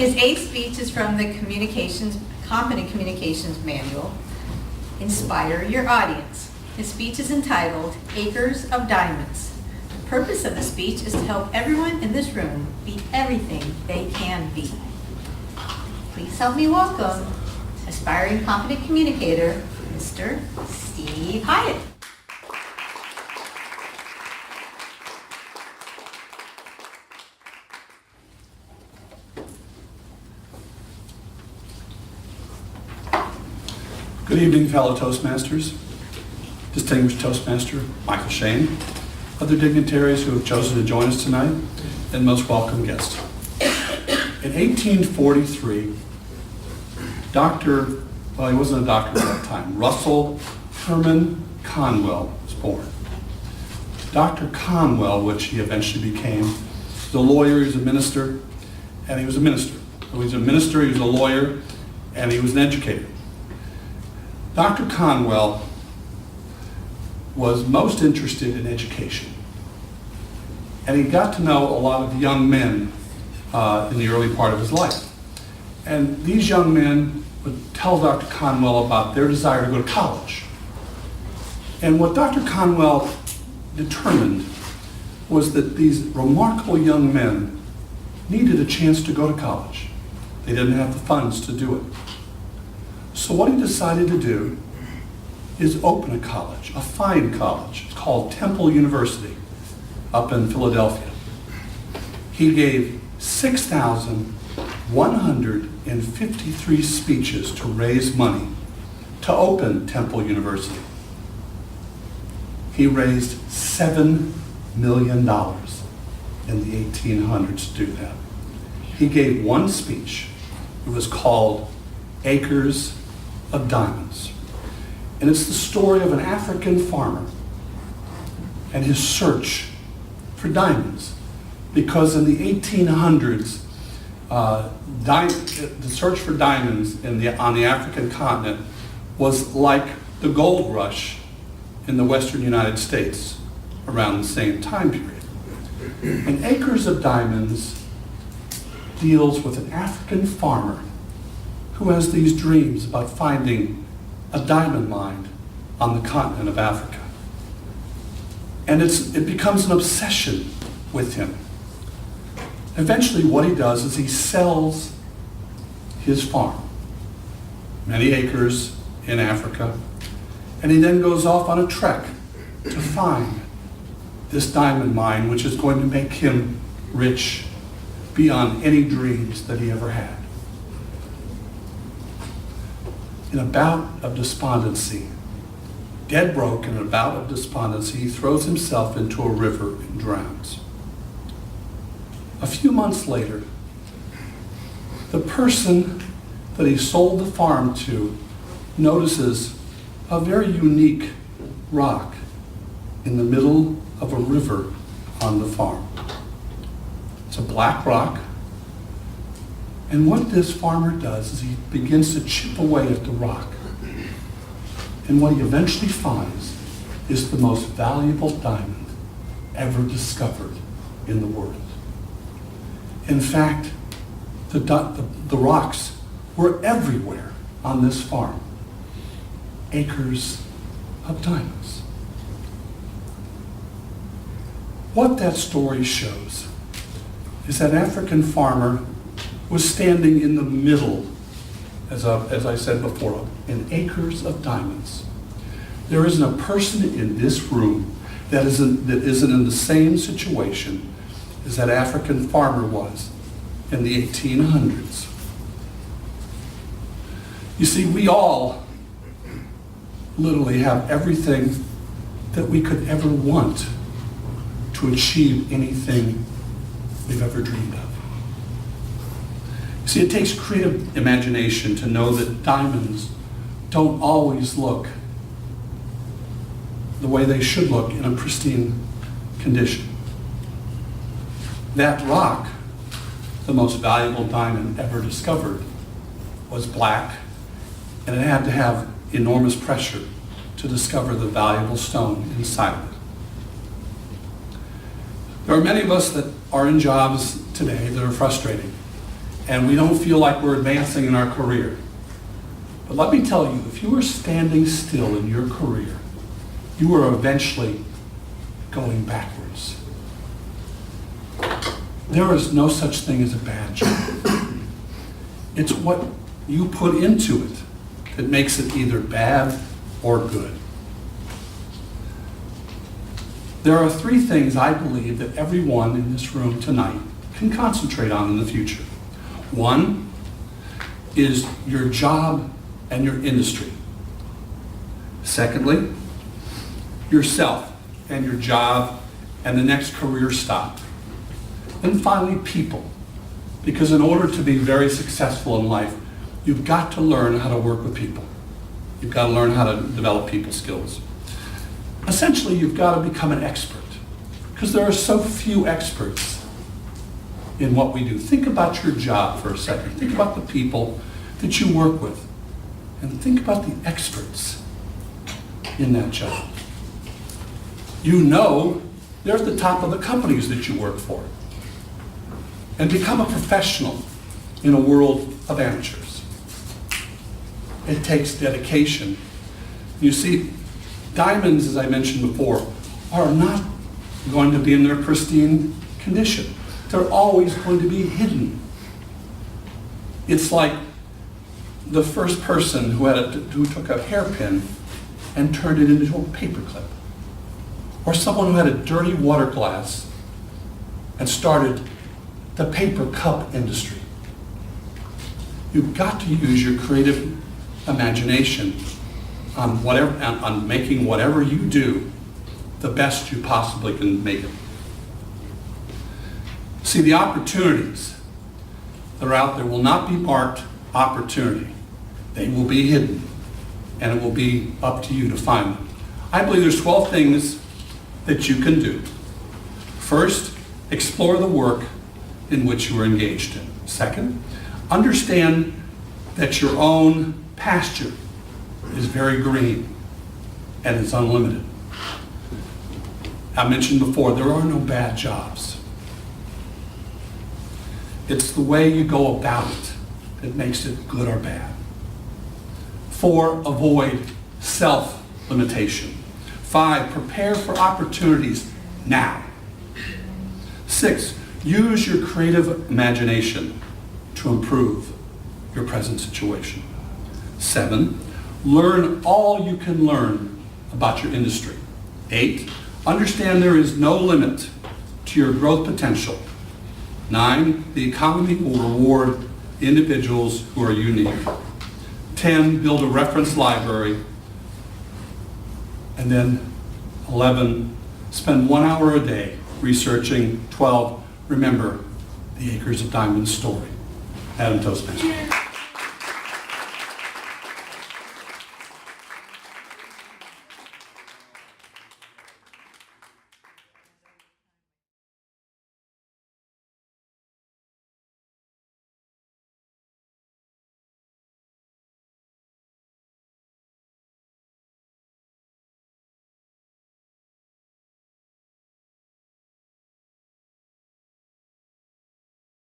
His eighth speech is from the Confident Communications Manual, Inspire Your Audience. His speech is entitled, Acres of Diamonds. The purpose of the speech is to help everyone in this room be everything they can be. Please help me welcome aspiring confident communicator, Mr. Steve Hyatt. Good evening, fellow Toastmasters, distinguished Toastmaster Michael Shane, other dignitaries who have chosen to join us tonight, and most welcome guests. In 1843, he wasn't a doctor at that time, Russell Herman Conwell was born. Dr. Conwell, which he eventually became, was a lawyer, he was a minister, and he was a minister. So he was a minister, he was a lawyer, and he was an educator. Dr. Conwell was most interested in education, and he got to know a lot of young men in the early part of his life. And these young men would tell Dr. Conwell about their desire to go to college. And what Dr. Conwell determined was that these remarkable young men needed a chance to go to college. They didn't have the funds to do it. So what he decided to do is open a college, a fine college. It's called Temple University up in Philadelphia. He gave 6,153 speeches to raise money to open Temple University. He raised $7 million in the 1800s to do that. He gave one speech. It was called Acres of Diamonds. And it's the story of an African farmer and his search for diamonds. Because in the 1800s, the search for diamonds on the African continent was like the gold rush in the western United States around the same time period. And Acres of Diamonds deals with an African farmer who has these dreams about finding a diamond mine on the continent of Africa. And it becomes an obsession with him. Eventually what he does is he sells his farm, many acres in Africa, and he then goes off on a trek to find this diamond mine, which is going to make him rich beyond any dreams that he ever had. In a bout of despondency, dead broke in a bout of despondency, he throws himself into a river and drowns. A few months later, the person that he sold the farm to notices a very unique rock in the middle of a river on the farm. It's a black rock. And what this farmer does is he begins to chip away at the rock. And what he eventually finds is the most valuable diamond ever discovered in the world. In fact, the rocks were everywhere on this farm. Acres of diamonds. What that story shows is that African farmer was standing in the middle, as I said before, in acres of diamonds. There isn't a person in this room that isn't in the same situation as that African farmer was in the 1800s. You see, we all literally have everything that we could ever want to achieve anything we've ever dreamed of. See, it takes creative imagination to know that diamonds don't always look the way they should look in a pristine condition. That rock, the most valuable diamond ever discovered, was black, and it had to have enormous pressure to discover the valuable stone inside of it. There are many of us that are in jobs today that are frustrating. and we don't feel like we're advancing in our career. But let me tell you, if you are standing still in your career, you are eventually going backwards. There is no such thing as a bad job. It's what you put into it that makes it either bad or good. There are three things I believe that everyone in this room tonight can concentrate on in the future. One is your job and your industry. Secondly, yourself and your job and the next career stop. And finally, people. Because in order to be very successful in life, you've got to learn how to work with people. You've got to learn how to develop people skills. Essentially, you've got to become an expert. Because there are so few experts in what we do. Think about your job for a second. Think about the people that you work with. And think about the experts in that job. You know they're at the top of the companies that you work for. And become a professional in a world of amateurs. It takes dedication. You see, diamonds, as I mentioned before, are not going to be in their pristine condition. They're always going to be hidden. It's like the first person who took a hairpin and turned it into a paperclip. Or someone who had a dirty water glass and started the paper cup industry. You've got to use your creative imagination on making whatever you do the best you possibly can make it. See, the opportunities that are out there will not be marked opportunity. They will be hidden, and it will be up to you to find them. I believe there's 12 things that you can do. First, explore the work in which you are engaged in. Second, understand that your own pasture is very green and is unlimited. I mentioned before, there are no bad jobs. It's the way you go about it that makes it good or bad. 4, avoid self-limitation. 5, prepare for opportunities now. 6, use your creative imagination to improve your present situation. 7, learn all you can learn about your industry. 8, understand there is no limit to your growth potential. 9, the economy will reward individuals who are unique. 10, build a reference library. And then 11, spend 1 hour a day researching. 12, remember the Acres of Diamonds story. Adam Toastmaster.